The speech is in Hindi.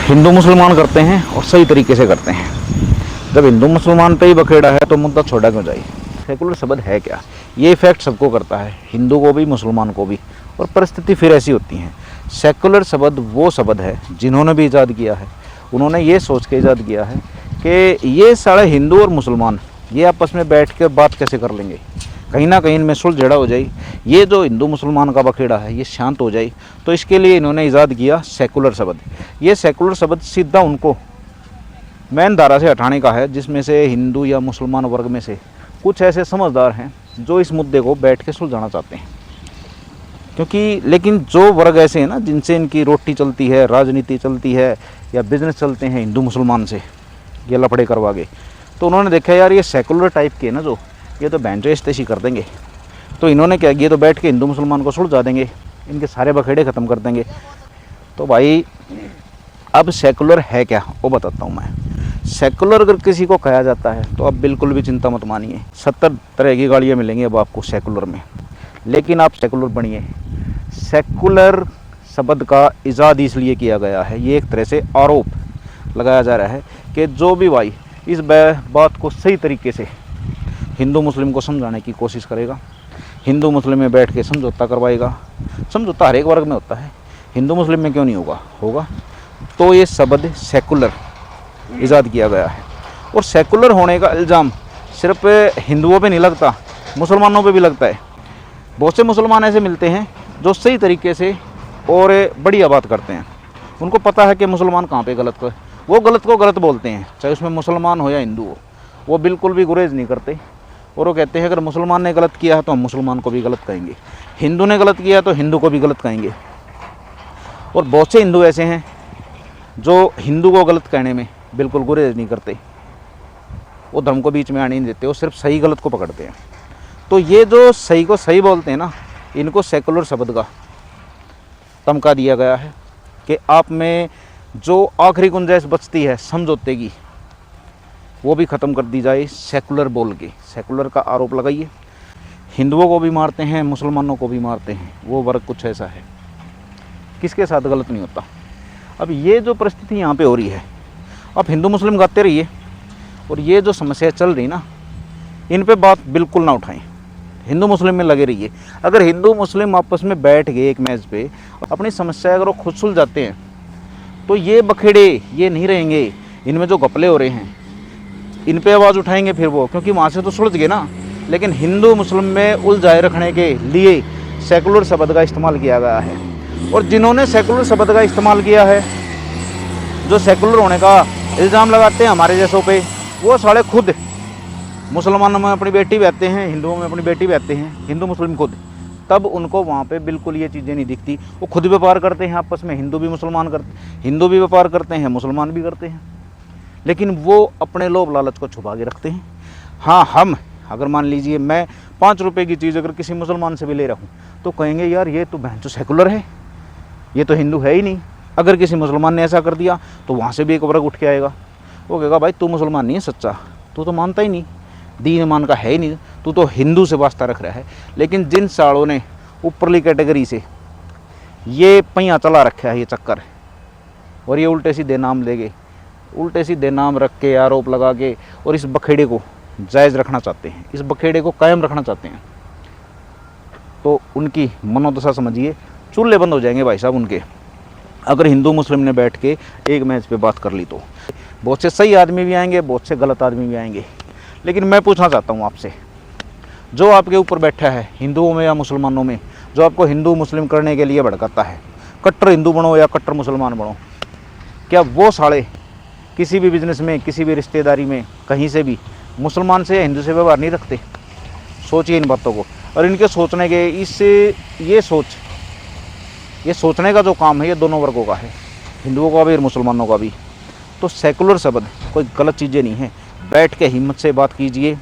हिंदू मुसलमान करते हैं और सही तरीके से करते हैं। जब हिंदू मुसलमान पे ही बखेड़ा है तो मुद्दा छोड़ा क्यों जाए। सेकुलर शब्द है क्या, ये इफेक्ट सबको करता है, हिंदू को भी मुसलमान को भी, और परिस्थिति फिर ऐसी होती है। सेकुलर शब्द वो शब्द है जिन्होंने भी ईजाद किया है, उन्होंने ये सोच के ईजाद किया है कि ये सारे हिंदू और मुसलमान ये आपस में बैठ कर बात कैसे कर लेंगे, कहीं ना कहीं इनमें सुलझड़ा हो जाए, ये जो हिंदू मुसलमान का बखेड़ा है ये शांत हो जाए। तो इसके लिए इन्होंने ईजाद किया सेकुलर शब्द। ये सेकुलर शब्द सीधा उनको मेन धारा से हटाने का है, जिसमें से हिंदू या मुसलमान वर्ग में से कुछ ऐसे समझदार हैं जो इस मुद्दे को बैठ के सुलझाना चाहते हैं। क्योंकि लेकिन जो वर्ग ऐसे हैं ना जिनसे इनकी रोटी चलती है, राजनीति चलती है या बिजनेस चलते हैं हिंदू मुसलमान से, ये लफड़े करवा के, तो उन्होंने देखा यार ये सेकुलर टाइप के ना जो ये तो बैंचेस्टेशी कर देंगे, तो इन्होंने क्या किया, तो बैठ के हिंदू मुसलमान को सुलझा देंगे, इनके सारे बखेड़े ख़त्म कर देंगे। तो भाई अब सेकुलर है क्या वो बताता हूँ मैं। सेकुलर अगर किसी को कहा जाता है तो आप बिल्कुल भी चिंता मत मानिए, 70 तरह की गाड़ियाँ मिलेंगी अब आपको सेकुलर में, लेकिन आप सेकुलर बनिए। सेकुलर शब्द का इजाद इसलिए किया गया है, ये एक तरह से आरोप लगाया जा रहा है कि जो भी भाई इस बात को सही तरीके से हिंदू मुस्लिम को समझाने की कोशिश करेगा, हिंदू मुस्लिम में बैठ के समझौता करवाएगा, समझौता हर एक वर्ग में होता है, हिंदू मुस्लिम में क्यों नहीं होगा, तो ये शब्द सेकुलर ईजाद किया गया है। और सेकुलर होने का इल्ज़ाम सिर्फ हिंदुओं पे नहीं लगता, मुसलमानों पे भी लगता है। बहुत से मुसलमान ऐसे मिलते हैं जो सही तरीके से और बढ़िया बात करते हैं, उनको पता है कि मुसलमान कहाँ पे गलत है, वो गलत को गलत बोलते हैं, चाहे उसमें मुसलमान हो या हिंदू हो, वो बिल्कुल भी गुरेज नहीं करते। और वो कहते हैं अगर मुसलमान ने गलत किया है तो हम मुसलमान को भी गलत कहेंगे, हिंदू ने गलत किया है तो हिंदू को भी गलत कहेंगे। और बहुत से हिंदू ऐसे हैं जो हिंदू को गलत कहने में बिल्कुल गुरेज नहीं करते, वो धर्म को बीच में आने नहीं देते, वो सिर्फ सही गलत को पकड़ते हैं। तो ये जो सही को सही बोलते हैं ना, इनको सेकुलर शब्द का तमका दिया गया है कि आप में जो आखिरी गुंजाइश बचती है समझौते की, वो भी ख़त्म कर दी जाए सेकुलर बोल के। सेकुलर का आरोप लगाइए, हिंदुओं को भी मारते हैं, मुसलमानों को भी मारते हैं, वो वर्ग कुछ ऐसा है, किसके साथ गलत नहीं होता। अब ये जो परिस्थिति यहाँ पे हो रही है, आप हिंदू मुस्लिम गाते रहिए, और ये जो समस्या चल रही ना, इन पे बात बिल्कुल ना उठाएं, हिंदू मुस्लिम में लगे रहिए। अगर हिंदू मुस्लिम आपस में बैठ गए एक मेज़ पे, अपनी समस्या अगर वो खुद सुलझाते हैं तो ये बखेड़े ये नहीं रहेंगे, इनमें जो घपले हो रहे हैं इन पे आवाज़ उठाएंगे फिर वो, क्योंकि वहाँ से तो सुलझ गए ना। लेकिन हिंदू मुस्लिम में उलझाए रखने के लिए सेकुलर शब्द का इस्तेमाल किया गया है। और जिन्होंने सेकुलर शब्द का इस्तेमाल किया है, जो सेकुलर होने का इल्ज़ाम लगाते हैं हमारे जैसों पे, वो साले खुद मुसलमानों में अपनी बेटी बहते हैं, हिंदुओं में अपनी बेटी बहते हैं, हिंदू मुस्लिम खुद, तब उनको वहाँ पे बिल्कुल ये चीज़ें नहीं दिखती। वो खुद व्यापार करते हैं आपस में, हिंदू भी मुसलमान करते, हिंदू भी व्यापार करते हैं, मुसलमान भी करते हैं, लेकिन वो अपने लोभ लालच को छुपा के रखते हैं। हाँ, हम अगर मान लीजिए मैं 5 रुपए की चीज़ अगर किसी मुसलमान से भी ले रहा हूँ तो कहेंगे यार ये तो बहन जो सेकुलर है, ये तो हिंदू है ही नहीं। अगर किसी मुसलमान ने ऐसा कर दिया तो वहाँ से भी एक वर्ग उठ के आएगा, वो कहेगा भाई तू मुसलमान नहीं है सच्चा, तू तो मानता ही नहीं, दीन ईमान का है ही नहीं, तू तो हिंदू से वास्ता रख रहा है। लेकिन जिन सालों ने ऊपरली कैटेगरी से ये पहिया चला रखा है, ये चक्कर, और ये उल्टे सीधे नाम लेके, उल्टे सीधे नाम रख के, आरोप लगा के, और इस बखेड़े को जायज़ रखना चाहते हैं, इस बखेड़े को कायम रखना चाहते हैं, तो उनकी मनोदशा समझिए, चूल्हे बंद हो जाएंगे भाई साहब उनके। अगर हिंदू मुस्लिम ने बैठ के एक मैच पे बात कर ली तो बहुत से सही आदमी भी आएंगे, बहुत से गलत आदमी भी आएंगे। लेकिन मैं पूछना चाहता हूँ आपसे, जो आपके ऊपर बैठा है हिंदुओं में या मुसलमानों में, जो आपको हिंदू मुस्लिम करने के लिए भड़काता है, कट्टर हिंदू बनो या कट्टर मुसलमान बनो, क्या वो साले किसी भी बिजनेस में, किसी भी रिश्तेदारी में, कहीं से भी मुसलमान से या हिंदू से व्यवहार नहीं रखते? सोचिए इन बातों को। और इनके सोचने के इससे ये सोचने का जो काम है ये दोनों वर्गों का है, हिंदुओं का भी और मुसलमानों का भी। तो सेकुलर शब्द कोई गलत चीज़ें नहीं है, बैठ के हिम्मत से बात कीजिए।